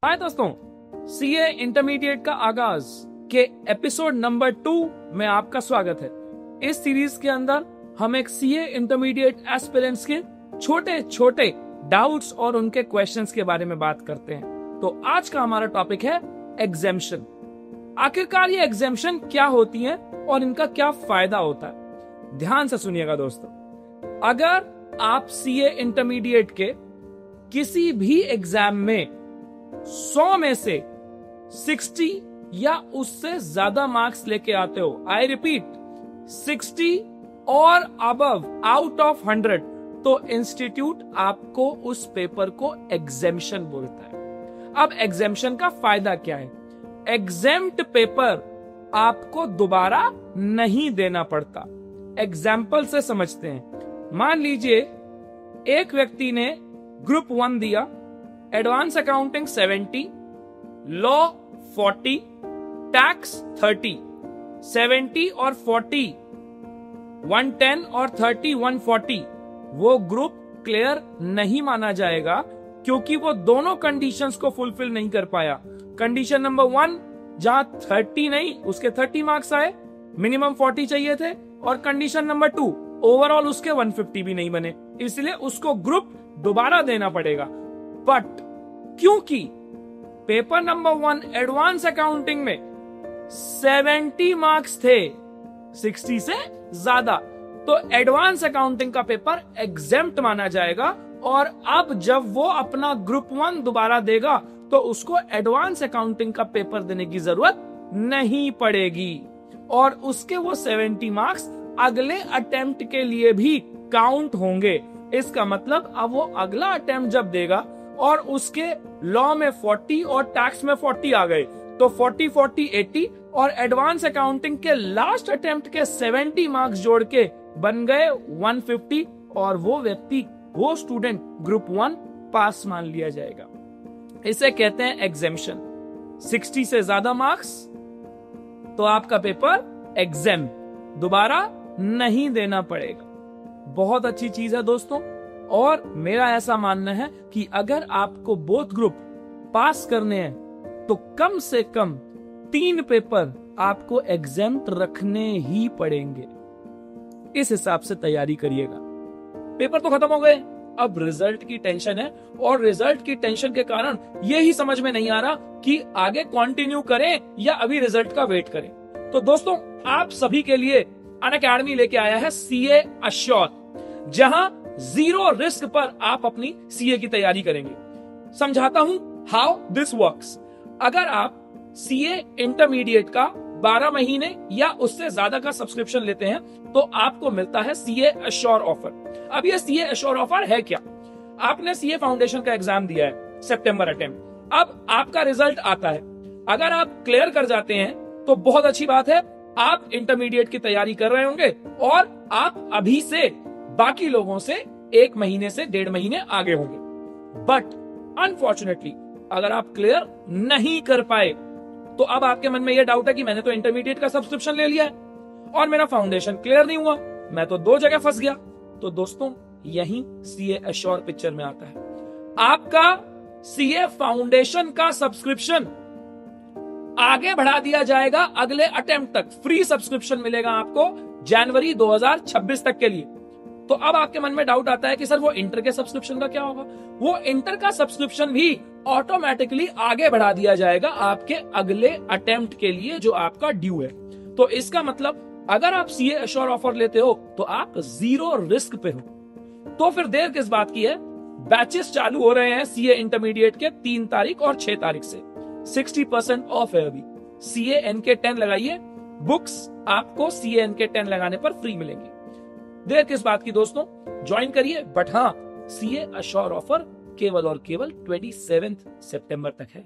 हाय दोस्तों, CA intermediate का आगाज के एपिसोड नंबर 2 में आपका स्वागत है। इस सीरीज के अंदर हम एक सीए इंटरमीडिएट एस्पिरेंट्स के छोटे छोटे डाउट्स और उनके क्वेश्चंस के बारे में बात करते हैं। तो आज का हमारा टॉपिक है एग्जेम्पशन। आखिरकार ये एग्जेम्पशन क्या होती है और इनका क्या फायदा होता है, ध्यान से सुनिएगा दोस्तों। अगर आप सीए इंटरमीडिएट के किसी भी एग्जाम में 100 में से 60 या उससे ज्यादा मार्क्स लेके आते हो, आई रिपीट 60 और अबव आउट ऑफ 100, तो इंस्टीट्यूट आपको उस पेपर को एग्जेम्पशन बोलता है। अब एग्जेम्पशन का फायदा क्या है? एग्जेम्प्ट पेपर आपको दोबारा नहीं देना पड़ता। एग्जाम्पल से समझते हैं। मान लीजिए एक व्यक्ति ने ग्रुप 1 दिया, एडवांस अकाउंटिंग 70, लॉ 40, टैक्स 30, 70 और 40 110 और 30 140, वो ग्रुप क्लियर नहीं माना जाएगा क्योंकि वो दोनों कंडीशंस को फुलफिल नहीं कर पाया। कंडीशन नंबर 1 जहां 30 नहीं उसके 30 मार्क्स आए, मिनिमम 40 चाहिए थे, और कंडीशन नंबर 2 ओवरऑल उसके 150 भी नहीं बने, इसलिए उसको ग्रुप दोबारा देना पड़ेगा। बट क्योंकि पेपर नंबर 1 एडवांस अकाउंटिंग में 70 मार्क्स थे 60 से ज्यादा, तो एडवांस अकाउंटिंग का पेपर एग्जेम्प्ट माना जाएगा। और अब जब वो अपना ग्रुप 1 दोबारा देगा तो उसको एडवांस अकाउंटिंग का पेपर देने की जरूरत नहीं पड़ेगी, और उसके वो 70 मार्क्स अगले अटेम्प्ट के लिए भी काउंट होंगे। इसका मतलब अब वो अगला अटेम्प्ट जब देगा और उसके लॉ में 40 और टैक्स में 40 आ गए, तो 40 40 80 और एडवांस अकाउंटिंग के लास्ट अटेम्प्ट के 70 मार्क्स जोड़ के बन गए 150, और वो व्यक्ति, वो स्टूडेंट ग्रुप 1 पास मान लिया जाएगा। इसे कहते हैं एग्जेम्पशन। 60 से ज्यादा मार्क्स तो आपका पेपर एग्जेम, दोबारा नहीं देना पड़ेगा। बहुत अच्छी चीज है दोस्तों, और मेरा ऐसा मानना है कि अगर आपको बोथ ग्रुप पास करने हैं तो कम से कम 3 पेपर आपको एग्जेम्प्ट रखने ही पड़ेंगे। इस हिसाब से तैयारी करिएगा। पेपर तो खत्म हो गए, अब रिजल्ट की टेंशन है, और रिजल्ट की टेंशन के कारण ये ही समझ में नहीं आ रहा कि आगे कंटिन्यू करें या अभी रिजल्ट का वेट करें। तो दोस्तों, आप सभी के लिए अनअकैडमी लेके आया है सीए अश्योर, जहां 0 रिस्क पर आप अपनी सीए की तैयारी करेंगे। समझाता हूं हाउ दिस वर्क्स। अगर आप सीए इंटरमीडिएट का 12 महीने या उससे ज्यादा का सब्सक्रिप्शन लेते हैं तो आपको मिलता है सीए अश्योर ऑफर। अब ये सीए अश्योर ऑफर है क्या? आपने सीए फाउंडेशन का एग्जाम दिया है, सितंबर अटेम्प्ट, अब आपका रिजल्ट आता है। अगर आप क्लियर कर जाते हैं तो बहुत अच्छी बात है, आप इंटरमीडिएट की तैयारी कर रहे होंगे और आप अभी से बाकी लोगों से 1 महीने से 1.5 महीने आगे होंगे। बट अनफॉर्चुनेटली अगर आप क्लियर नहीं कर पाए तो अब आपके मन में यह डाउट है कि मैंने तो इंटरमीडिएट का सब्सक्रिप्शन ले लिया है और मेरा फाउंडेशन क्लियर नहीं हुआ, मैं तो 2 जगह फंस गया। तो दोस्तों, यही सीए अश्योर पिक्चर में आता है। आपका सीए फाउंडेशन का सब्सक्रिप्शन आगे बढ़ा दिया जाएगा अगले अटेम्प्ट तक। फ्री सब्सक्रिप्शन मिलेगा आपको जनवरी 2026 तक के लिए। तो अब आपके मन में डाउट आता है कि सर वो इंटर के सब्सक्रिप्शन का क्या होगा? वो इंटर का सब्सक्रिप्शन भी ऑटोमेटिकली आगे बढ़ा दिया जाएगा आपके अगले अटेम्प्ट के लिए जो आपका ड्यू है। तो इसका मतलब अगर आप सीए अश्योर ऑफर लेते हो तो आप 0 रिस्क पे हो। तो फिर देर किस बात की है? बैचेस चालू हो रहे हैं सीए इंटरमीडिएट के 3 तारीख और 6 तारीख से। 60% ऑफ है अभी। सीए एनके 10 लगाइए, बुक्स आपको सीए एनके 10 लगाने पर फ्री मिलेंगी। देर किस बात की दोस्तों, ज्वाइन करिए। बट हाँ, सीए अश्योर ऑफर केवल और केवल 27 सितंबर तक है।